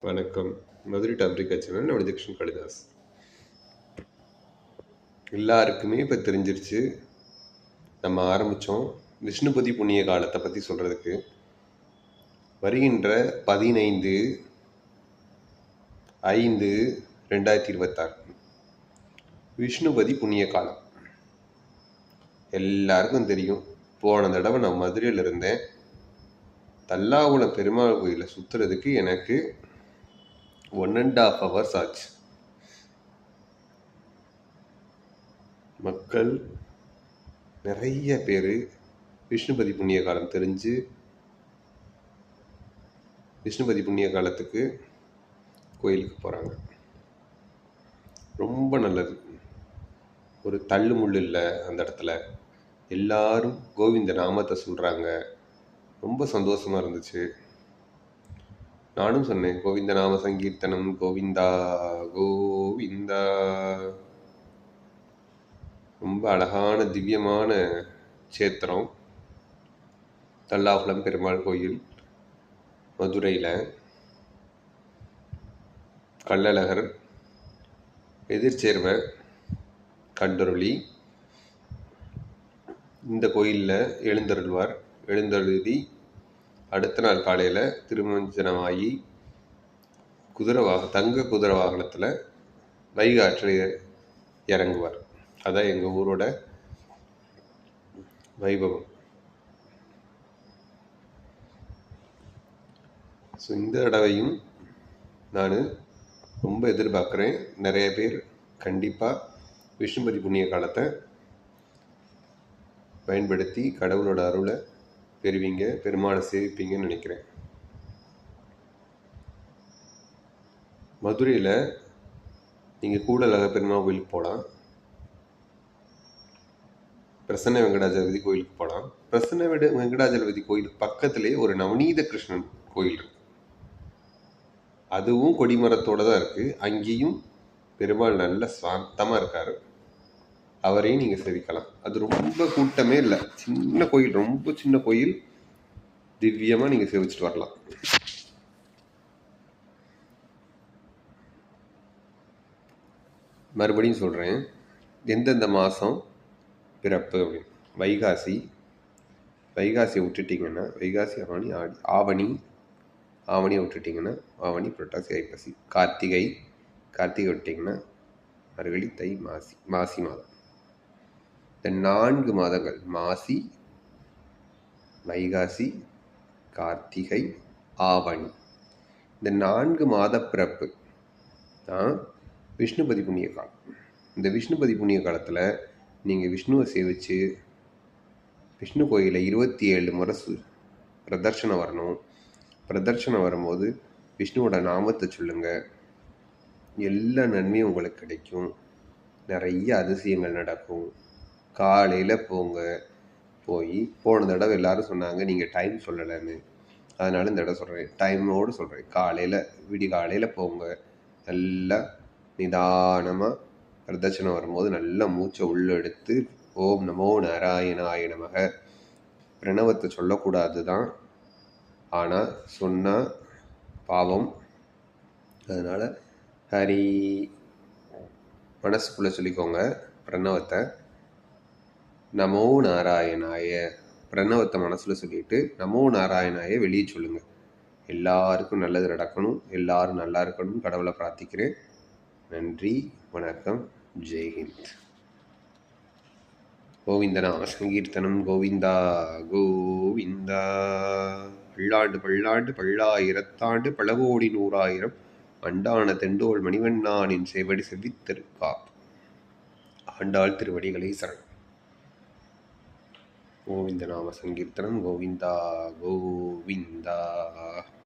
வணக்கம். Madurai topic channel. நான் விஜயகிருஷ்ணன் காளிதாஸ். எல்லாருக்குமே இப்போ தெரிஞ்சிருச்சு. நம்ம ஆரம்பித்தோம் விஷ்ணுபதி புண்ணிய காலத்தை பற்றி சொல்கிறதுக்கு. வருகின்ற 15/5/2026 விஷ்ணுபதி புண்ணிய காலம். எல்லாருக்கும் தெரியும். போன தடவை நான் மதுரையில் இருந்தேன். தல்லாகுளம் பெருமாள் கோயிலை சுற்றுறதுக்கு எனக்கு 1.5 hours ஆச்சு. மக்கள் நிறைய பேர் விஷ்ணுபதி புண்ணிய காலம் தெரிஞ்சு விஷ்ணுபதி புண்ணிய காலத்துக்கு கோயிலுக்கு போகிறாங்க. ரொம்ப நல்லது. ஒரு தள்ளு முள்ளு இல்லை அந்த இடத்துல. எல்லாரும் கோவிந்த நாமத்தை சொல்கிறாங்க. ரொம்ப சந்தோஷமாக இருந்துச்சு. நானும் சொன்னேன், கோவிந்த நாம சங்கீர்த்தனம், கோவிந்தா கோவிந்தா. ரொம்ப அழகான திவ்யமான சேத்திரம் தல்லாகுளம் பெருமாள் கோயில் மதுரையில். கள்ளழகர் எதிர்ச்சேர்வை கண்டருளி இந்த கோயிலில் எழுந்தருள்வார். எழுந்தருளி அடுத்த நாள் காலையில் திருமஞ்சனமாகி தங்க குதிரை வாகனத்தில் வைகை ஆற்றில் இறங்குவார். அதான் எங்கள் ஊரோட வைபவம். ஸோ இந்த தடவையும் நான் ரொம்ப எதிர்பார்க்குறேன். நிறைய பேர் கண்டிப்பாக விஷ்ணுபதி புண்ணிய காலத்தை பயன்படுத்தி கடவுளோட அருளை பெறுவீங்க, பெருமாளை சேவிப்பீங்கன்னு நினைக்கிறேன். மதுரையில் நீங்கள் கூடலழக பெருமாள் கோயிலுக்கு போகலாம். பிரசன்ன வெங்கடாஜலபதி கோயிலுக்கு போகலாம். பிரசன்ன வெங்கடாஜலபதி கோயிலுக்கு பக்கத்திலே ஒரு நவநீத கிருஷ்ணன் கோயில் இருக்கு. அதுவும் கொடிமரத்தோடு தான் இருக்குது. அங்கேயும் பெருமாள் நல்ல சாந்தமாக இருக்கார். அவரையும் நீங்கள் சேவிக்கலாம். அது ரொம்ப கூட்டமே இல்லை, சின்ன கோயில், ரொம்ப சின்ன கோயில். திவ்யமாக நீங்கள் சேவிச்சுட்டு வரலாம். மறுபடியும் சொல்கிறேன், எந்தெந்த மாதம் பிறப்பு அப்படின்னு. வைகாசியை விட்டுட்டிங்கன்னா வைகாசி, ஆவணி, ஆவணியை விட்டுட்டிங்கன்னா ஆவணி, புரட்டாசி, ஐப்பசி. கார்த்திகை விட்டிங்கன்னா மார்கழி, தை, மாசி மாதம். இந்த 4 மாதங்கள் மாசி, வைகாசி, கார்த்திகை, ஆவணி, இந்த 4 மாத பிறப்பு தான் விஷ்ணுபதி புண்ணிய காலம். இந்த விஷ்ணுபதி புண்ணிய காலத்தில் நீங்கள் விஷ்ணுவை சேவித்து விஷ்ணு கோயிலை 27 முறை பிரதர்ஷனம் வரணும். பிரதர்ஷனம் வரும்போது விஷ்ணுவோட நாமத்தை சொல்லுங்கள். எல்லா நன்மையும் உங்களுக்கு கிடைக்கும். நிறைய அதிசயங்கள் நடக்கும். காலையில் போன தடவை எல்லாரும் சொன்னாங்க நீங்கள் டைம் சொல்லலைன்னு. அதனால இந்த தடவை சொல்கிறேன், டைமோடு சொல்கிறேன். விடிகாலையில் போங்க. நல்லா நிதானமாக பிரதட்சணம் வரும்போது நல்லா மூச்சை உள்ளெடுத்து ஓம் நமோ நாராயணாய நமக பிரணவத்தை சொல்லக்கூடாது தான், ஆனால் சொன்னால் பாவம். அதனால் ஹரி மனசுக்குள்ளே சொல்லிக்கோங்க பிரணவத்தை. நமோ நாராயணாய பிரணவத்தை மனசில் சொல்லிட்டு நமோ நாராயணாய வெளியே சொல்லுங்கள். எல்லாருக்கும் நல்லது நடக்கணும், எல்லாரும் நல்லா இருக்கணும் கடவுளை பிரார்த்திக்கிறேன். நன்றி, வணக்கம், ஜெய்ஹிந்த். கோவிந்த நாம சங்கீர்த்தனம், கோவிந்தா கோவிந்தா. பல்லாண்டு பல்லாண்டு பல்லாயிரத்தாண்டு பலகோடி 100,000 அண்டான தெண்டோள் மணிவண்ணானின் சேவடி செவ்வித்திருக்கா. ஆண்டாள் திருவடிகளை சரணம். கோவிந்த நாம சங்கீர்த்தனம், கோவிந்தா கோவிந்தா.